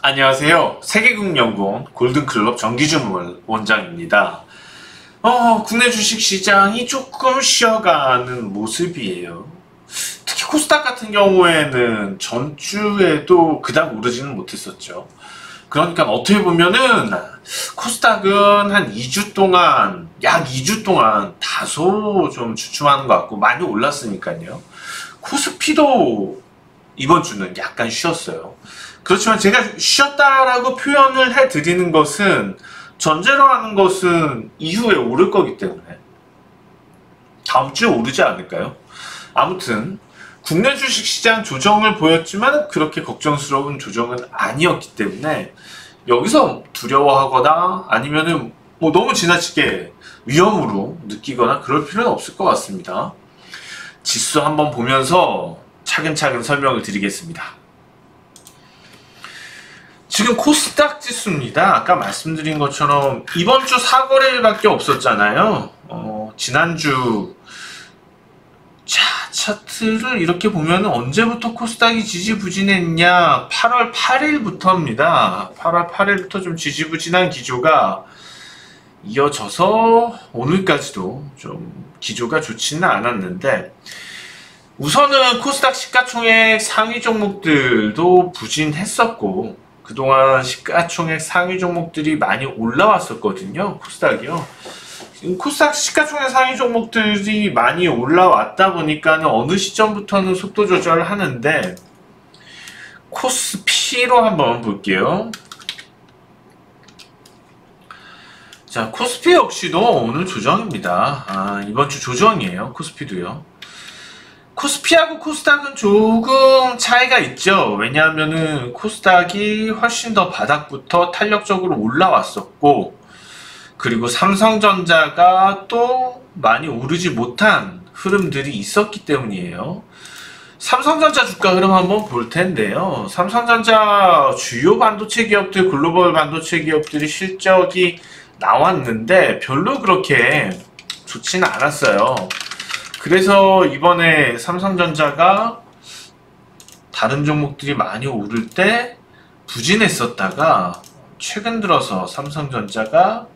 안녕하세요. 세계국연구원 골든클럽 정기준 원장입니다. 국내 주식시장이 조금 쉬어가는 모습이에요. 특히 코스닥 같은 경우에는 전주에도 그닥 오르지는 못했었죠. 그러니까 어떻게 보면은 코스닥은 한 2주 동안, 약 2주 동안 다소 좀 주춤하는 것 같고 많이 올랐으니까요. 코스피도 이번 주는 약간 쉬었어요. 그렇지만 제가 쉬었다라고 표현을 해드리는 것은 전제로 하는 것은 이후에 오를 거기 때문에 다음 주에 오르지 않을까요? 아무튼 국내 주식시장 조정을 보였지만 그렇게 걱정스러운 조정은 아니었기 때문에 여기서 두려워하거나 아니면은 뭐 너무 지나치게 위험으로 느끼거나 그럴 필요는 없을 것 같습니다. 지수 한번 보면서 차근차근 설명을 드리겠습니다. 지금 코스닥 지수입니다. 아까 말씀드린 것처럼 이번 주 4거래일밖에 없었잖아요. 지난주 차트를 이렇게 보면 언제부터 코스닥이 지지부진했냐? 8월 8일부터입니다. 8월 8일부터 좀 지지부진한 기조가 이어져서 오늘까지도 좀 기조가 좋지는 않았는데 우선은 코스닥 시가총액 상위 종목들도 부진했었고 그동안 시가총액 상위 종목들이 많이 올라왔었거든요. 코스닥이요. 코스닥 시가총액 상위 종목들이 많이 올라왔다 보니까 어느 시점부터는 속도 조절을 하는데 코스피로 한번 볼게요. 자, 코스피 역시도 오늘 조정입니다. 이번 주 조정이에요. 코스피도요. 코스피하고 코스닥은 조금 차이가 있죠. 왜냐하면은 코스닥이 훨씬 더 바닥부터 탄력적으로 올라왔었고 그리고 삼성전자가 또 많이 오르지 못한 흐름들이 있었기 때문이에요. 삼성전자 주가 흐름 한번 볼 텐데요. 삼성전자 주요 반도체 기업들, 글로벌 반도체 기업들이 실적이 나왔는데 별로 그렇게 좋지는 않았어요. 그래서 이번에 삼성전자가 다른 종목들이 많이 오를 때 부진했었다가 최근 들어서 삼성전자가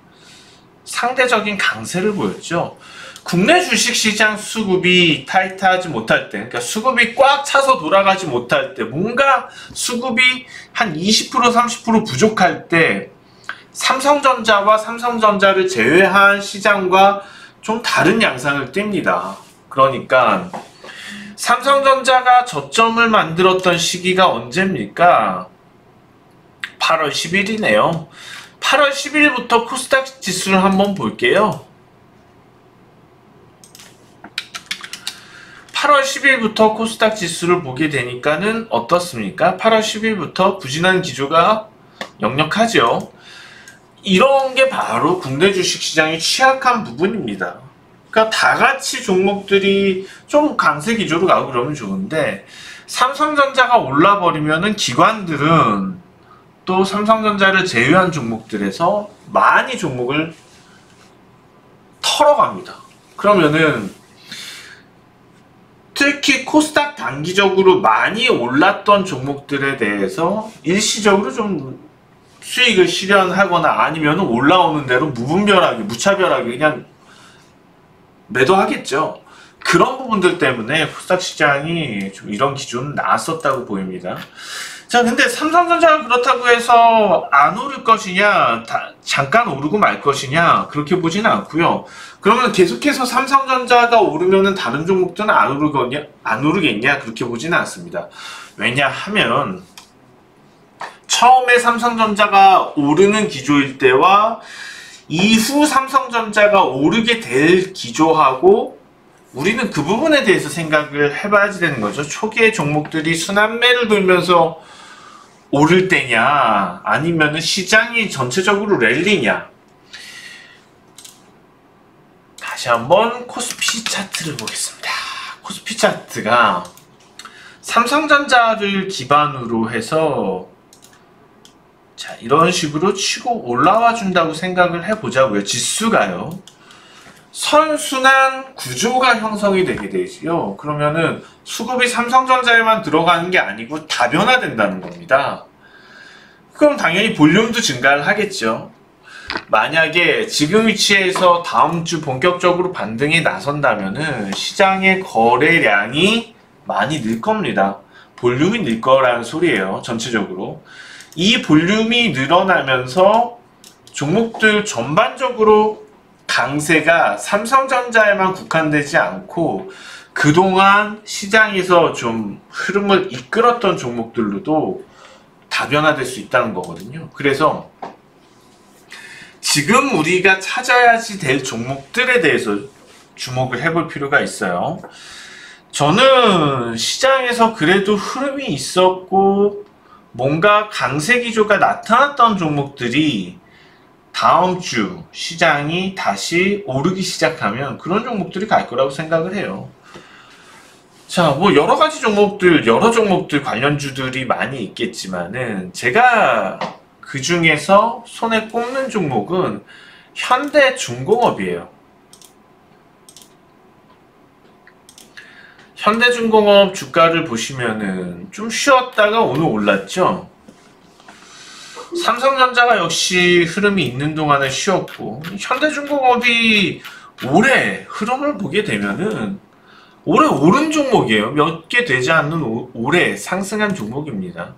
상대적인 강세를 보였죠. 국내 주식시장 수급이 타이트하지 못할 때, 그러니까 수급이 꽉 차서 돌아가지 못할 때, 뭔가 수급이 한 20% 30% 부족할 때 삼성전자와 삼성전자를 제외한 시장과 좀 다른 양상을 띱니다. 그러니까 삼성전자가 저점을 만들었던 시기가 언제입니까? 8월 10일이네요. 8월 10일부터 코스닥 지수를 한번 볼게요. 8월 10일부터 코스닥 지수를 보게 되니까는 어떻습니까? 8월 10일부터 부진한 기조가 역력하죠. 이런 게 바로 국내 주식시장이 취약한 부분입니다. 그러니까 다 같이 종목들이 좀 강세 기조로 가고 그러면 좋은데 삼성전자가 올라버리면은 기관들은 또 삼성전자를 제외한 종목들에서 많이 종목을 털어갑니다. 그러면은 특히 코스닥 단기적으로 많이 올랐던 종목들에 대해서 일시적으로 좀 수익을 실현하거나 아니면 올라오는 대로 무분별하게 무차별하게 그냥 매도하겠죠. 그런 부분들 때문에 코스닥 시장이 좀 이런 기조는 나왔었다고 보입니다. 자, 근데 삼성전자가 그렇다고 해서 안 오를 것이냐, 잠깐 오르고 말 것이냐, 그렇게 보지는 않고요. 그러면 계속해서 삼성전자가 오르면은 다른 종목들은 안 오르겠냐, 그렇게 보지는 않습니다. 왜냐하면 처음에 삼성전자가 오르는 기조일 때와 이후 삼성전자가 오르게 될 기조하고 우리는 그 부분에 대해서 생각을 해봐야지 되는 거죠. 초기에 종목들이 순환매를 돌면서 오를 때냐 아니면은 시장이 전체적으로 랠리냐. 다시 한번 코스피 차트를 보겠습니다. 코스피 차트가 삼성전자를 기반으로 해서 자, 이런 식으로 치고 올라와 준다고 생각을 해보자고요. 지수가요. 선순환 구조가 형성이 되게 되지요. 그러면은 수급이 삼성전자에만 들어가는 게 아니고 다변화된다는 겁니다. 그럼 당연히 볼륨도 증가를 하겠죠. 만약에 지금 위치에서 다음 주 본격적으로 반등에 나선다면은 시장의 거래량이 많이 늘 겁니다. 볼륨이 늘 거라는 소리예요. 전체적으로. 이 볼륨이 늘어나면서 종목들 전반적으로 강세가 삼성전자에만 국한되지 않고 그동안 시장에서 좀 흐름을 이끌었던 종목들로도 다변화될 수 있다는 거거든요. 그래서 지금 우리가 찾아야지 될 종목들에 대해서 주목을 해볼 필요가 있어요. 저는 시장에서 그래도 흐름이 있었고 뭔가 강세 기조가 나타났던 종목들이 다음 주 시장이 다시 오르기 시작하면 그런 종목들이 갈 거라고 생각을 해요. 자, 뭐 여러 가지 종목들, 여러 종목들 관련주들이 많이 있겠지만은 제가 그 중에서 손에 꼽는 종목은 현대중공업이에요. 현대중공업 주가를 보시면은 좀 쉬었다가 오늘 올랐죠. 삼성전자가 역시 흐름이 있는 동안에 쉬었고, 현대중공업이 올해 흐름을 보게 되면은 올해 오른 종목이에요. 몇 개 되지 않는 올해 상승한 종목입니다.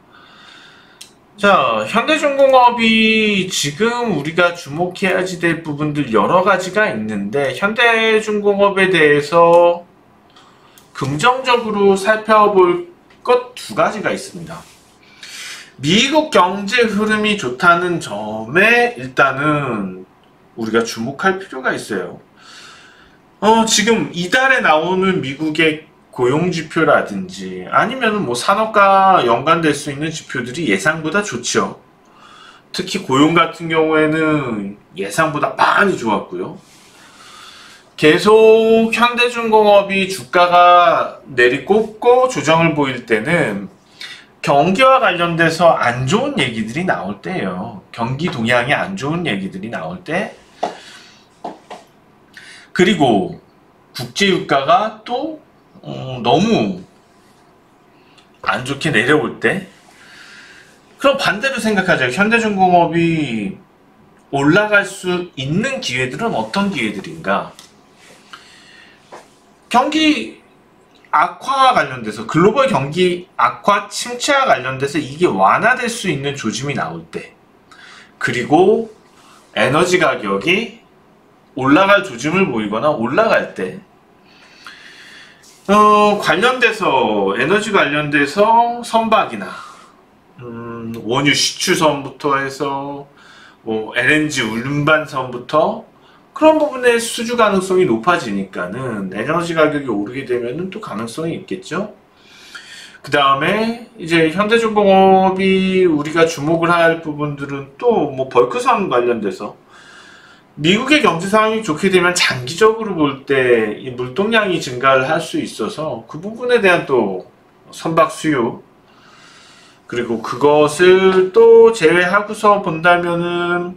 자, 현대중공업이 지금 우리가 주목해야지 될 부분들 여러 가지가 있는데 현대중공업에 대해서 긍정적으로 살펴볼 것 두 가지가 있습니다. 미국 경제 흐름이 좋다는 점에 일단은 우리가 주목할 필요가 있어요. 지금 이달에 나오는 미국의 고용지표라든지 아니면 뭐 산업과 연관될 수 있는 지표들이 예상보다 좋죠. 특히 고용 같은 경우에는 예상보다 많이 좋았고요. 계속 현대중공업이 주가가 내리꽂고 조정을 보일 때는 경기와 관련돼서 안 좋은 얘기들이 나올 때예요. 경기 동향이 안 좋은 얘기들이 나올 때, 그리고 국제유가가 또 너무 안 좋게 내려올 때, 그럼 반대로 생각하죠. 현대중공업이 올라갈 수 있는 기회들은 어떤 기회들인가? 경기 악화와 관련돼서, 글로벌 경기 악화 침체와 관련돼서 이게 완화될 수 있는 조짐이 나올 때, 그리고 에너지 가격이 올라갈 조짐을 보이거나 올라갈 때, 관련돼서 에너지 관련돼서 선박이나 원유 시추선부터 해서 뭐 LNG 운반선부터 그런 부분의 수주 가능성이 높아지니까는 에너지 가격이 오르게 되면은 또 가능성이 있겠죠. 그 다음에 이제 현대중공업이 우리가 주목을 할 부분들은 또 뭐 벌크선 관련돼서 미국의 경제 상황이 좋게 되면 장기적으로 볼 때 이 물동량이 증가를 할 수 있어서 그 부분에 대한 또 선박 수요, 그리고 그것을 또 제외하고서 본다면은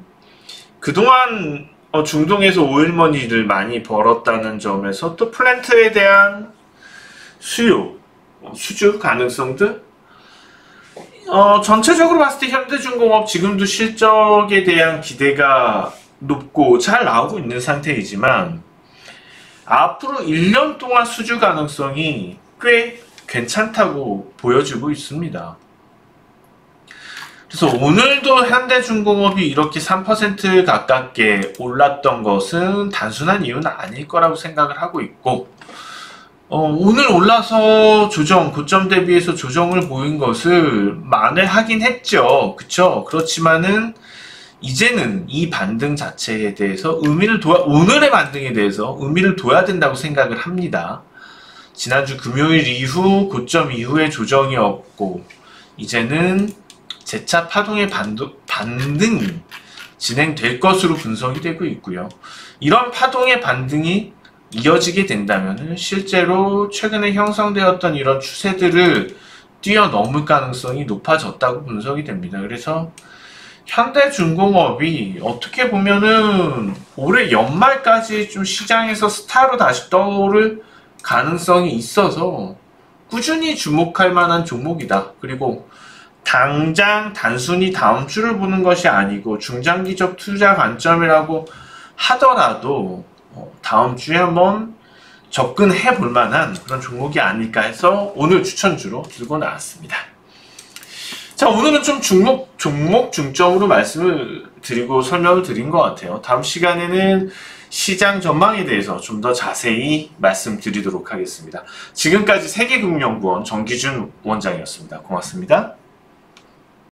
그동안 중동에서 오일머니를 많이 벌었다는 점에서 또 플랜트에 대한 수요, 수주 가능성들, 전체적으로 봤을 때 현대중공업 지금도 실적에 대한 기대가 높고 잘 나오고 있는 상태이지만 앞으로 1년 동안 수주 가능성이 꽤 괜찮다고 보여지고 있습니다. 그래서 오늘도 현대중공업이 이렇게 3% 가깝게 올랐던 것은 단순한 이유는 아닐 거라고 생각을 하고 있고, 오늘 올라서 조정, 고점 대비해서 조정을 보인 것을 만회하긴 했죠. 그쵸? 그렇지만은 이제는 이 반등 자체에 대해서 오늘의 반등에 대해서 의미를 둬야 된다고 생각을 합니다. 지난주 금요일 이후 고점 이후에 조정이 없고 이제는 재차 파동의 반등이 진행될 것으로 분석이 되고 있고요. 이런 파동의 반등이 이어지게 된다면 실제로 최근에 형성되었던 이런 추세들을 뛰어넘을 가능성이 높아졌다고 분석이 됩니다. 그래서 현대중공업이 어떻게 보면은 올해 연말까지 좀 시장에서 스타로 다시 떠오를 가능성이 있어서 꾸준히 주목할 만한 종목이다. 그리고 당장 단순히 다음 주를 보는 것이 아니고 중장기적 투자 관점이라고 하더라도 다음 주에 한번 접근해 볼 만한 그런 종목이 아닐까 해서 오늘 추천주로 들고 나왔습니다. 자, 오늘은 좀 종목 중점으로 말씀을 드리고 설명을 드린 것 같아요. 다음 시간에는 시장 전망에 대해서 좀 더 자세히 말씀드리도록 하겠습니다. 지금까지 세계금융연구원 정기준 원장이었습니다. 고맙습니다.